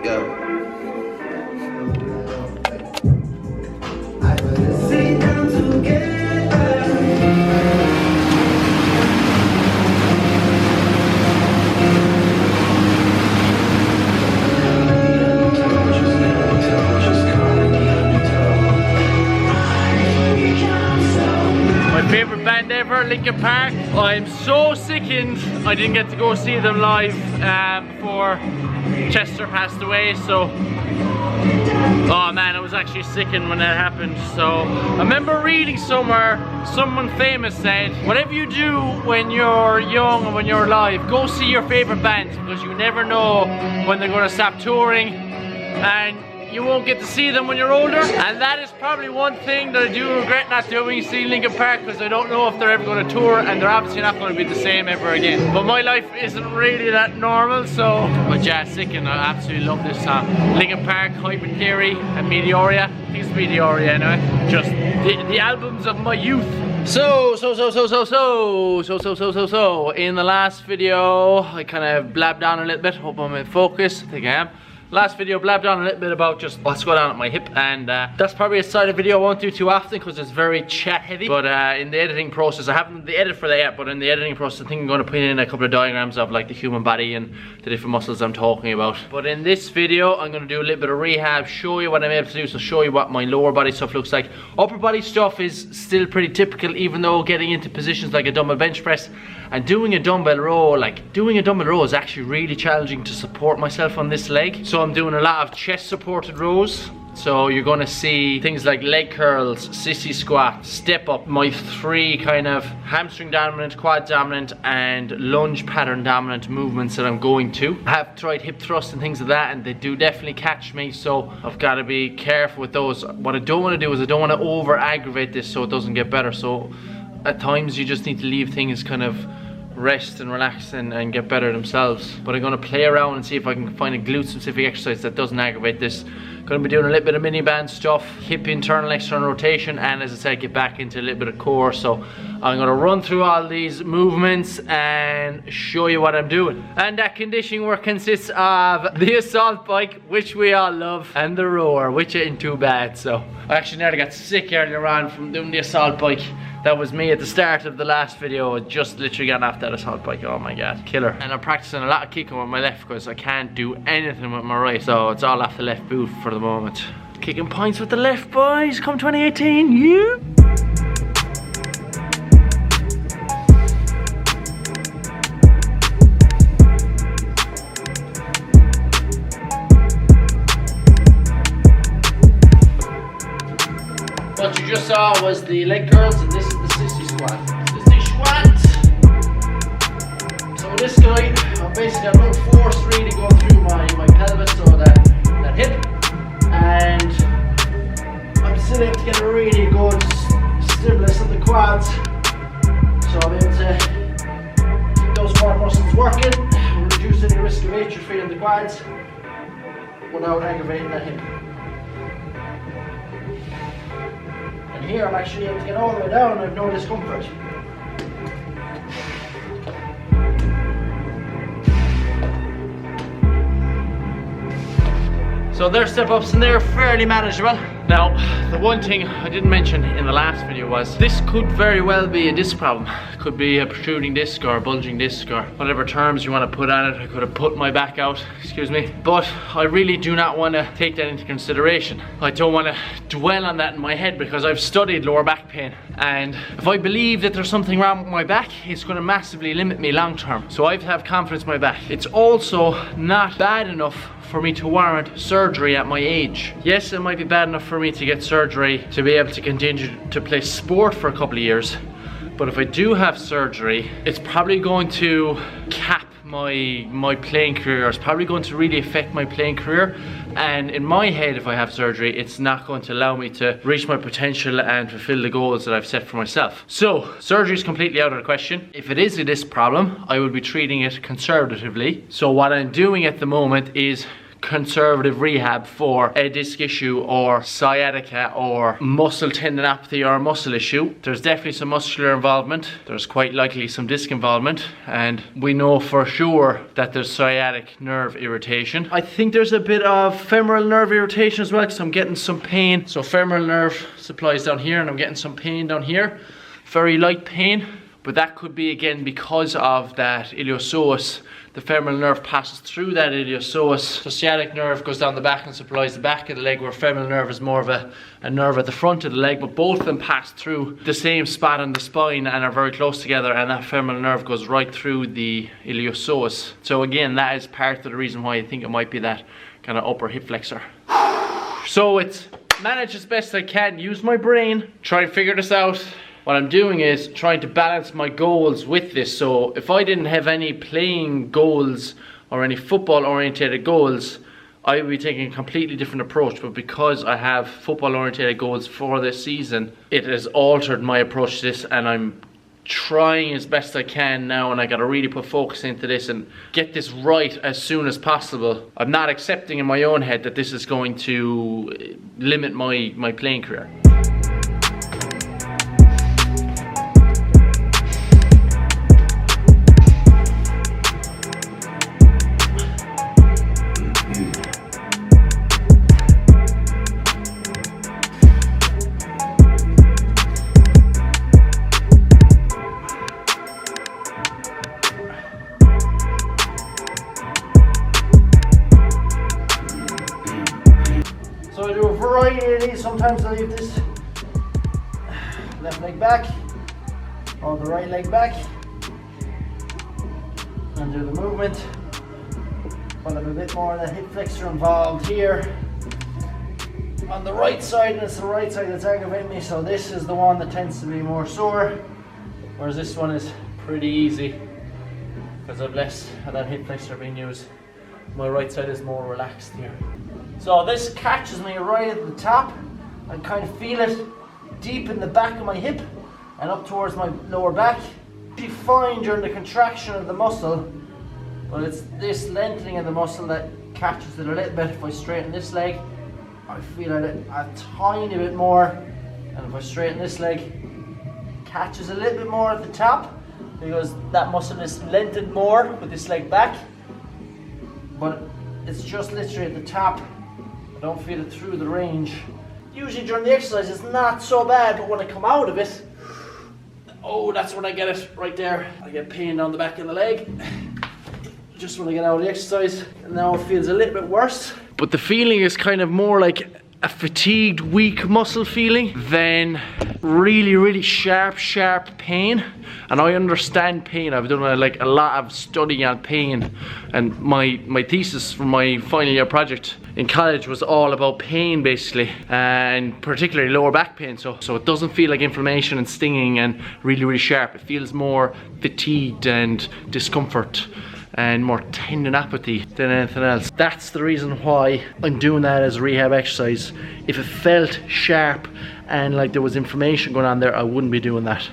Go. Favorite band ever, Linkin Park. I'm so sickened I didn't get to go see them live before Chester passed away, so oh man, I was actually sickened when that happened. So I remember reading somewhere, someone famous said, whatever you do when you're young and when you're alive, go see your favorite bands, because you never know when they're going to stop touring and you won't get to see them when you're older. And that is probably one thing that I do regret not doing, see Linkin Park, because I don't know if they're ever going to tour, and they're obviously not going to be the same ever again. But my life isn't really that normal, so but yeah, sickened. I absolutely love this song. Linkin Park, Hybrid Theory and Meteoria. I think it's Meteoria anyway. Just the albums of my youth. So in the last video I kind of blabbed on a little bit. Hope I'm in focus. I think I am. Last video blabbed on a little bit about just what's going on at my hip, and that's probably a side of video I won't do too often because it's very chat heavy. But in the editing process, I haven't the edit for that yet, but in the editing process I think I'm going to put in a couple of diagrams of like the human body and the different muscles I'm talking about. But in this video I'm going to do a little bit of rehab, show you what I'm able to do, so show you what my lower body stuff looks like. Upper body stuff is still pretty typical, even though getting into positions like a dumbbell bench press and doing a dumbbell row, is actually really challenging to support myself on this leg. So I'm doing a lot of chest supported rows. So you're going to see things like leg curls, sissy squat, step up, my 3 kind of hamstring dominant, quad dominant and lunge pattern dominant movements that I'm going to. I have tried hip thrusts and things like that, and they do definitely catch me, so I've got to be careful with those. What I don't want to do is I don't want to over aggravate this so it doesn't get better. So at times you just need to leave things kind of rest and relax and get better themselves. But I'm going to play around and see if I can find a glute specific exercise that doesn't aggravate this. Going to be doing a little bit of mini band stuff, hip internal external rotation, and as I said, get back into a little bit of core. So I'm going to run through all these movements and show you what I'm doing. And that conditioning work consists of the assault bike, which we all love, and the rower, which ain't too bad. So I actually nearly got sick earlier on from doing the assault bike. That was me at the start of the last video. I just literally got off that assault bike. Oh my god, killer. And I'm practicing a lot of kicking with my left because I can't do anything with my right, so it's all off the left boot for the moment. Kicking points with the left, boys, come 2018, yeah. What you just saw was the leg curls, and this is the sissy squat. Sissy squat. So this guy, I'm basically a little force really going through my pelvis, so that hip, and I'm still able to get a really good stimulus of the quads. So I'm able to keep those core muscles working, reduce any risk of atrophy in the quads without aggravating that hip. Here I'm actually able to get all the way down and I have no discomfort. So their step ups and they're fairly manageable. Now, the one thing I didn't mention in the last video was this could very well be a disc problem. It could be a protruding disc or a bulging disc or whatever terms you want to put on it. I could have put my back out, excuse me. But I really do not want to take that into consideration. I don't want to dwell on that in my head because I've studied lower back pain. And if I believe that there's something wrong with my back, it's going to massively limit me long term. So I have to have confidence in my back. It's also not bad enough for me to warrant surgery at my age. Yes, it might be bad enough for me to get surgery to be able to continue to play sport for a couple of years, but if I do have surgery, it's probably going to cap my playing career. It's probably going to really affect my playing career, and in my head, if I have surgery, it's not going to allow me to reach my potential and fulfill the goals that I've set for myself. So surgery is completely out of the question. If it is a disc problem, I will be treating it conservatively. So what I'm doing at the moment is conservative rehab for a disc issue or sciatica or muscle tendinopathy or a muscle issue. There's definitely some muscular involvement. There's quite likely some disc involvement, and we know for sure that there's sciatic nerve irritation. I think there's a bit of femoral nerve irritation as well, because I'm getting some pain. So femoral nerve supplies down here, and I'm getting some pain down here. Very light pain, but that could be again because of that iliopsoas. The femoral nerve passes through that iliopsoas. The sciatic nerve goes down the back and supplies the back of the leg, where femoral nerve is more of a nerve at the front of the leg, but both of them pass through the same spot on the spine and are very close together, and that femoral nerve goes right through the iliopsoas. So again, that is part of the reason why I think it might be that kind of upper hip flexor. So it's manage as best I can, use my brain, try and figure this out. What I'm doing is trying to balance my goals with this. So if I didn't have any playing goals or any football orientated goals, I would be taking a completely different approach. But because I have football orientated goals for this season, it has altered my approach to this, and I'm trying as best I can now, and I gotta really put focus into this and get this right as soon as possible. I'm not accepting in my own head that this is going to limit my playing career. So I do a variety of these. Sometimes I leave this left leg back or the right leg back and do the movement. When I'm a bit more of the hip flexor involved here on the right side, and it's the right side that's aggravating me, so this is the one that tends to be more sore, whereas this one is pretty easy because I've less of that hip flexor being used. My right side is more relaxed here. So this catches me right at the top. I kind of feel it deep in the back of my hip and up towards my lower back. You find during the contraction of the muscle, well, it's this lengthening of the muscle that catches it a little bit. If I straighten this leg, I feel it a tiny bit more, and if I straighten this leg, catches a little bit more at the top because that muscle is lengthened more with this leg back, but it's just literally at the top. I don't feel it through the range. Usually during the exercise it's not so bad, but when I come out of it, oh, that's when I get it right there. I get pain down the back of the leg just when I get out of the exercise, and now it feels a little bit worse. But the feeling is kind of more like a fatigued, weak muscle feeling than really sharp pain. And I understand pain. I've done like a lot of studying on pain, and my thesis for my final year project in college was all about pain basically, and particularly lower back pain. So it doesn't feel like inflammation and stinging and really sharp. It feels more fatigued and discomfort and more tendinopathy than anything else. That's the reason why I'm doing that as a rehab exercise. If it felt sharp and like there was inflammation going on there, I wouldn't be doing that.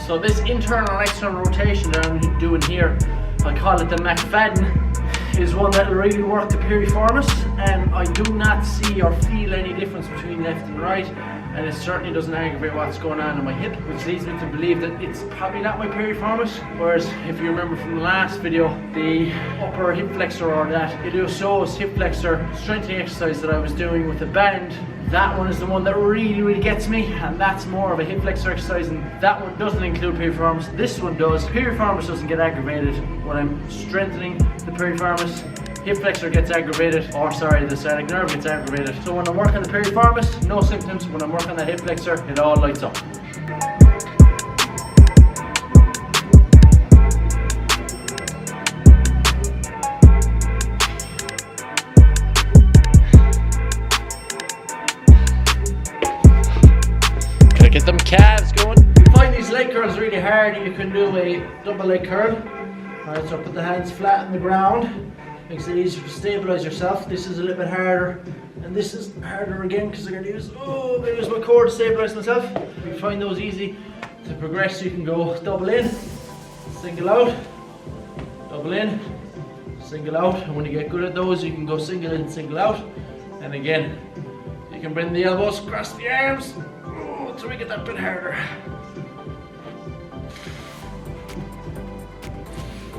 So this internal and external rotation that I'm doing here, I call it the McFadden, is one that will really work the piriformis, and I do not see or feel any difference between left and right, and it certainly doesn't aggravate what's going on in my hip, which leads me to believe that it's probably not my piriformis. Whereas if you remember from the last video, the upper hip flexor, or that iliopsoas hip flexor strengthening exercise that I was doing with the band, that one is the one that really gets me, and that's more of a hip flexor exercise, and that one doesn't include piriformis. This one does. Piriformis doesn't get aggravated when I'm strengthening the piriformis. Hip flexor gets aggravated, or sorry, the sciatic nerve gets aggravated. So when I'm working the piriformis, no symptoms. When I'm working the hip flexor, it all lights up. Get them calves going. If you find these leg curls really hard, you can do a double leg curl. Alright, so put the hands flat on the ground. makes it easier to stabilize yourself. This is a little bit harder, and this is harder again because I'm going to use my core to stabilize myself. If you find those easy to progress, you can go double in, single out, double in, single out, and when you get good at those, you can go single in, single out, and again, you can bring the elbows across the arms until we get that bit harder.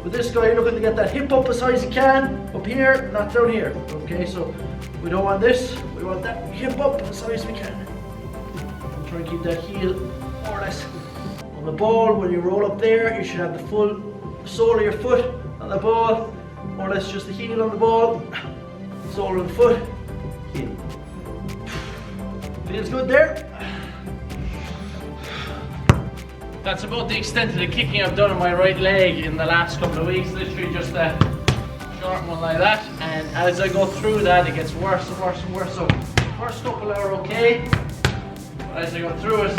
With this guy, you're looking to get that hip up as high as you can, up here, not down here. Okay, so we don't want this, we want that hip up as high as we can. And try and keep that heel more or less on the ball. When you roll up there, you should have the full sole of your foot on the ball, more or less just the heel on the ball, sole of the foot, heel. Feels good there. That's about the extent of the kicking I've done on my right leg in the last couple of weeks. Literally just a short one like that. And as I go through that, it gets worse and worse and worse. So first couple are okay. But as I go through it,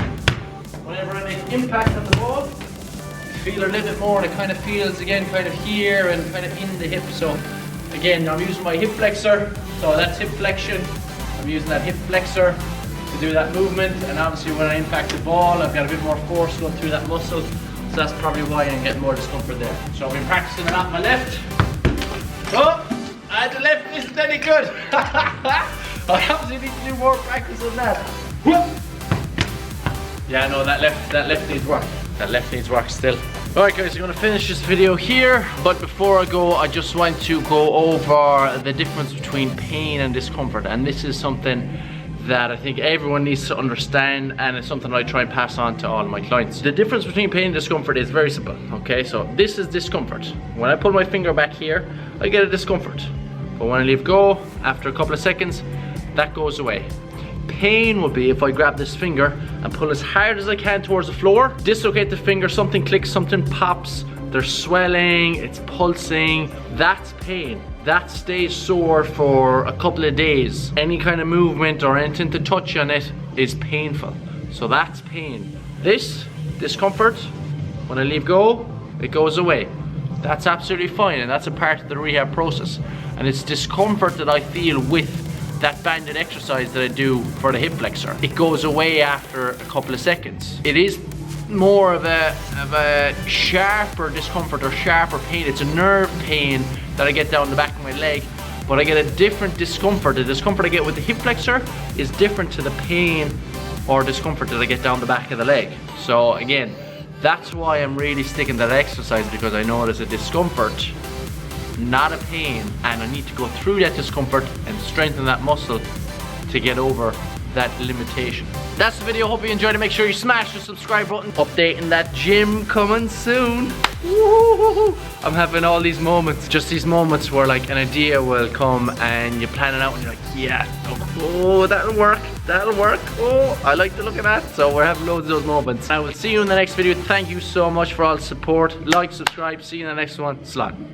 whenever I make impact on the ball, I feel a little bit more. And it kind of feels again kind of here and kind of in the hip. So again, I'm using my hip flexor. So that's hip flexion. I'm using that hip flexor to do that movement, and obviously when I impact the ball, I've got a bit more force going through that muscle, so that's probably why I'm getting more discomfort there. So I've been practicing a lot on my left. Oh, and the left isn't any good. I obviously need to do more practice on that. Yeah, no, that left needs work. That left needs work still. Alright guys, I'm going to finish this video here, but before I go, I just want to go over the difference between pain and discomfort, and this is something that I think everyone needs to understand, and it's something I try and pass on to all of my clients. The difference between pain and discomfort is very simple, okay? So this is discomfort. When I pull my finger back here, I get a discomfort. But when I leave go, after a couple of seconds, that goes away. Pain will be if I grab this finger and pull as hard as I can towards the floor, dislocate the finger, something clicks, something pops, there's swelling, it's pulsing, that's pain. That stays sore for a couple of days. Any kind of movement or anything to touch on it is painful. So that's pain. This discomfort, when I leave go, it goes away. That's absolutely fine, and that's a part of the rehab process. And it's discomfort that I feel with that banded exercise that I do for the hip flexor. It goes away after a couple of seconds. It is more of a sharper discomfort or sharper pain. It's a nerve pain that I get down the back of my leg, but I get a different discomfort. The discomfort I get with the hip flexor is different to the pain or discomfort that I get down the back of the leg. So again, that's why I'm really sticking to that exercise, because I know there's a discomfort, not a pain, and I need to go through that discomfort and strengthen that muscle to get over that limitation. That's the video. Hope you enjoyed it. Make sure you smash the subscribe button. Updating that gym coming soon. Woo-hoo-hoo. I'm having all these moments, just these moments where like an idea will come and you plan it out and you're like, yeah, oh, that'll work, oh, I like the look of that. So we're having loads of those moments. I will see you in the next video. Thank you so much for all the support. Like, subscribe, see you in the next one. Slán.